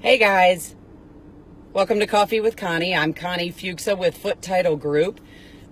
Hey guys, welcome to Coffee with Connie. I'm Connie Fuksa with Foote Title Group.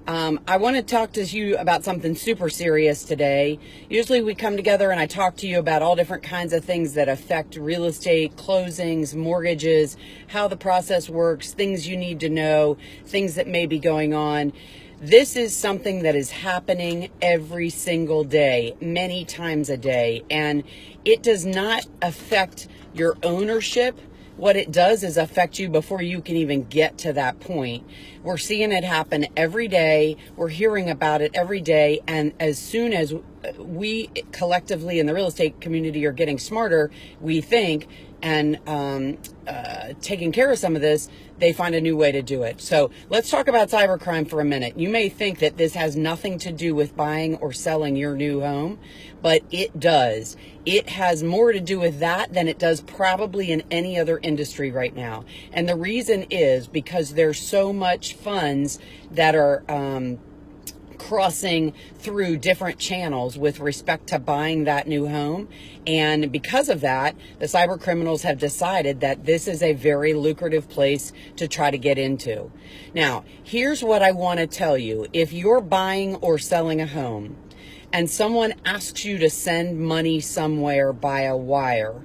I want to talk to you about something super serious today. Usually we come together and I talk to you about all different kinds of things that affect real estate, closings, mortgages, how the process works, things you need to know, things that may be going on. This is something that is happening every single day, many times a day, and it does not affect your ownership. What it does is affect you before you can even get to that point. We're seeing it happen every day. We're hearing about it every day. And as soon as we collectively in the real estate community are getting smarter, we think, and taking care of some of this, they find a new way to do it. So let's talk about cybercrime for a minute. You may think that this has nothing to do with buying or selling your new home, but it does. It has more to do with that than it does probably in any other industry right now. And the reason is because there's so much funds that are crossing through different channels with respect to buying that new home. And because of that, the cyber criminals have decided that this is a very lucrative place to try to get into. Now, here's what I want to tell you. If you're buying or selling a home and someone asks you to send money somewhere by a wire,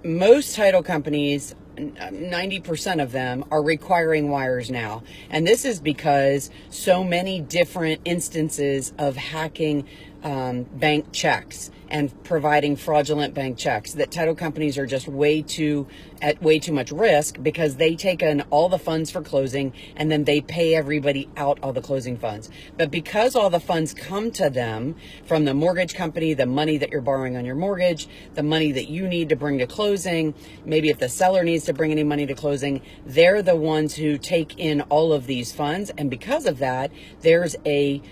most title companies, 90% of them, are requiring wires now. And this is because so many different instances of hacking bank checks and providing fraudulent bank checks that title companies are just at way too much risk, because they take in all the funds for closing and then they pay everybody out all the closing funds. But because all the funds come to them from the mortgage company, the money that you're borrowing on your mortgage, the money that you need to bring to closing, maybe if the seller needs to bring any money to closing, they're the ones who take in all of these funds. And because of that, there's a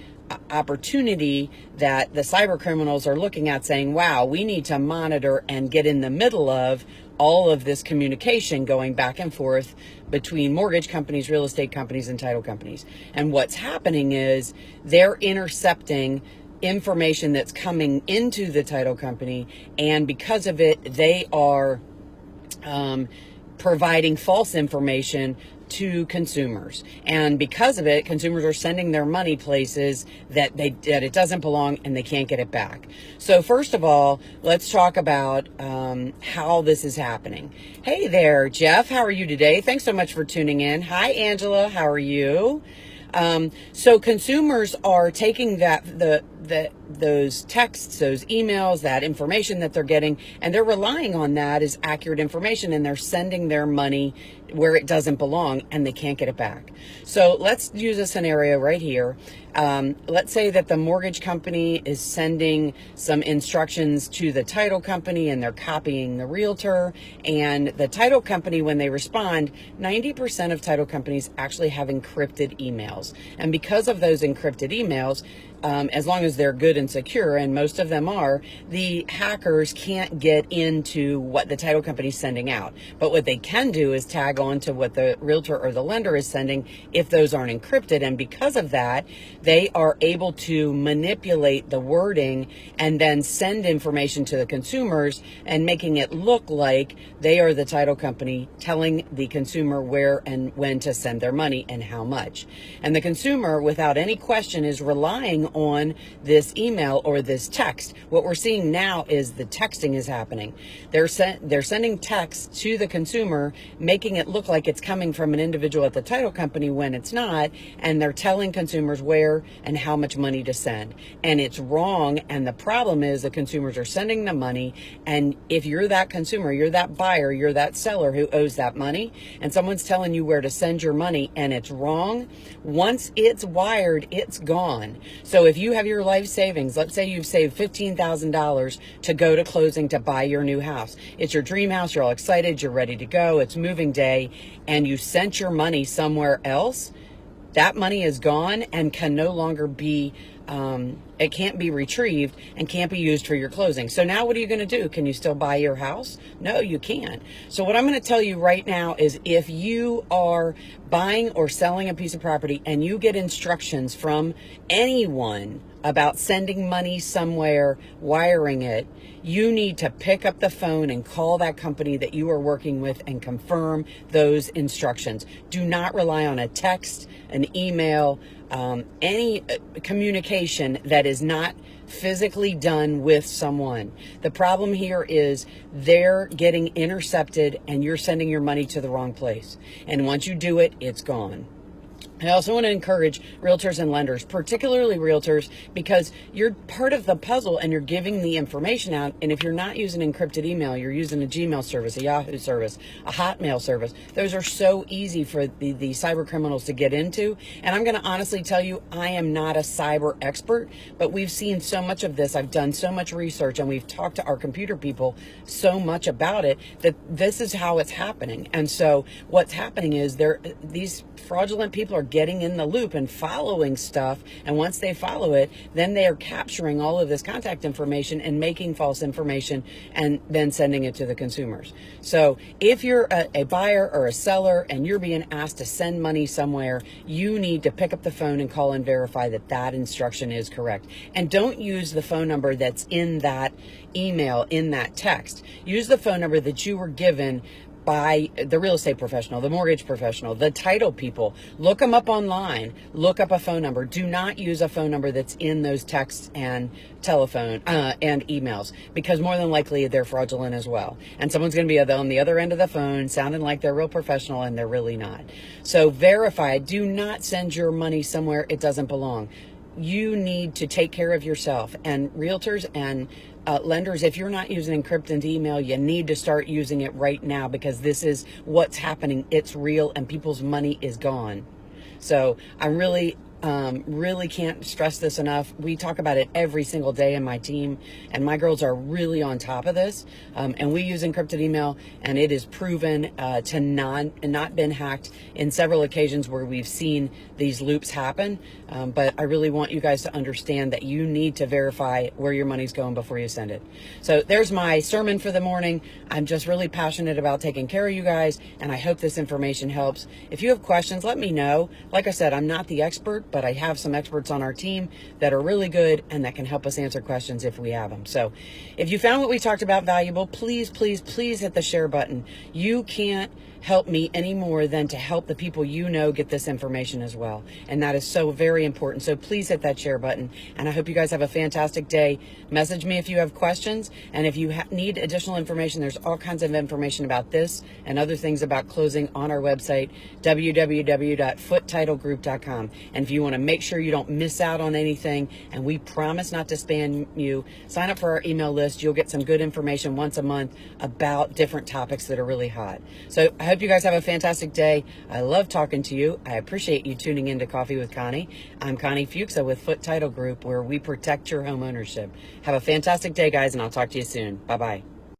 opportunity that the cyber criminals are looking at, saying, wow, we need to monitor and get in the middle of all of this communication going back and forth between mortgage companies, real estate companies, and title companies. And what's happening is they're intercepting information that's coming into the title company, and because of it, they are providing false information to consumers. And because of it, consumers are sending their money places that it doesn't belong, and they can't get it back. So first of all, let's talk about how this is happening. Hey there, Jeff. How are you today? Thanks so much for tuning in. Hi, Angela. How are you? So consumers are taking those texts, those emails, that information that they're getting, and they're relying on that as accurate information, and they're sending their money where it doesn't belong, and they can't get it back. So let's use a scenario right here. Let's say that the mortgage company is sending some instructions to the title company, and they're copying the realtor, and the title company, when they respond, 90% of title companies actually have encrypted emails. And because of those encrypted emails, as long as they're good and secure, and most of them are, the hackers can't get into what the title company is sending out. But what they can do is tag on to what the realtor or the lender is sending if those aren't encrypted. And because of that, they are able to manipulate the wording and then send information to the consumers, and making it look like they are the title company telling the consumer where and when to send their money and how much. And the consumer, without any question, is relying on this email or this text. What we're seeing now is the texting is happening. They're sending texts to the consumer, making it look like it's coming from an individual at the title company when it's not, and they're telling consumers where and how much money to send. And it's wrong, and the problem is the consumers are sending the money, and if you're that consumer, you're that buyer, you're that seller who owes that money, and someone's telling you where to send your money and it's wrong, once it's wired, it's gone. So if you have your life savings, let's say you've saved $15,000 to go to closing to buy your new house. It's your dream house. You're all excited. You're ready to go. It's moving day, and you sent your money somewhere else. That money is gone and can no longer be, it can't be retrieved and can't be used for your closing. So now what are you going to do? Can you still buy your house? No, you can't. So what I'm going to tell you right now is, if you are buying or selling a piece of property and you get instructions from anyone about sending money somewhere, wiring it, you need to pick up the phone and call that company that you are working with and confirm those instructions. Do not rely on a text, an email, any communication that is not physically done with someone. The problem here is they're getting intercepted and you're sending your money to the wrong place. And once you do it, it's gone. I also want to encourage realtors and lenders, particularly realtors, because you're part of the puzzle and you're giving the information out. And if you're not using encrypted email, you're using a Gmail service, a Yahoo service, a Hotmail service. Those are so easy for the cyber criminals to get into. And I'm going to honestly tell you, I am not a cyber expert, but we've seen so much of this. I've done so much research and we've talked to our computer people so much about it that this is how it's happening. And so what's happening is these fraudulent people are getting in the loop and following stuff. And once they follow it, then they are capturing all of this contact information and making false information and then sending it to the consumers. So if you're a buyer or a seller and you're being asked to send money somewhere, you need to pick up the phone and call and verify that that instruction is correct. And don't use the phone number that's in that email, in that text. Use the phone number that you were given by the real estate professional, the mortgage professional, the title people. Look them up online. Look up a phone number. Do not use a phone number that's in those texts and telephone and emails, because more than likely they're fraudulent as well. And someone's going to be on the other end of the phone sounding like they're real professional and they're really not. So verify. Do not send your money somewhere it doesn't belong. You need to take care of yourself. And realtors and lenders, if you're not using encrypted email, you need to start using it right now, because this is what's happening. It's real and people's money is gone. So I really can't stress this enough. We talk about it every single day in my team, and my girls are really on top of this. And we use encrypted email, and it is proven to not been hacked in several occasions where we've seen these loops happen. But I really want you guys to understand that you need to verify where your money's going before you send it. So there's my sermon for the morning. I'm just really passionate about taking care of you guys, and I hope this information helps. If you have questions, let me know. Like I said, I'm not the expert, but I have some experts on our team that are really good and that can help us answer questions if we have them. So if you found what we talked about valuable, please, please, please hit the share button. You can't help me any more than to help the people you know get this information as well. And that is so very important. So please hit that share button. And I hope you guys have a fantastic day. Message me if you have questions. And if you need additional information, there's all kinds of information about this and other things about closing on our website, www.foottetitlegroup.com. And if you want to make sure you don't miss out on anything, and we promise not to spam you, sign up for our email list. You'll get some good information once a month about different topics that are really hot. So I hope you guys have a fantastic day. I love talking to you. I appreciate you tuning in to Coffee with Connie. I'm Connie Fuksa with Foote Title Group, where we protect your home ownership. Have a fantastic day, guys, and I'll talk to you soon. Bye-bye.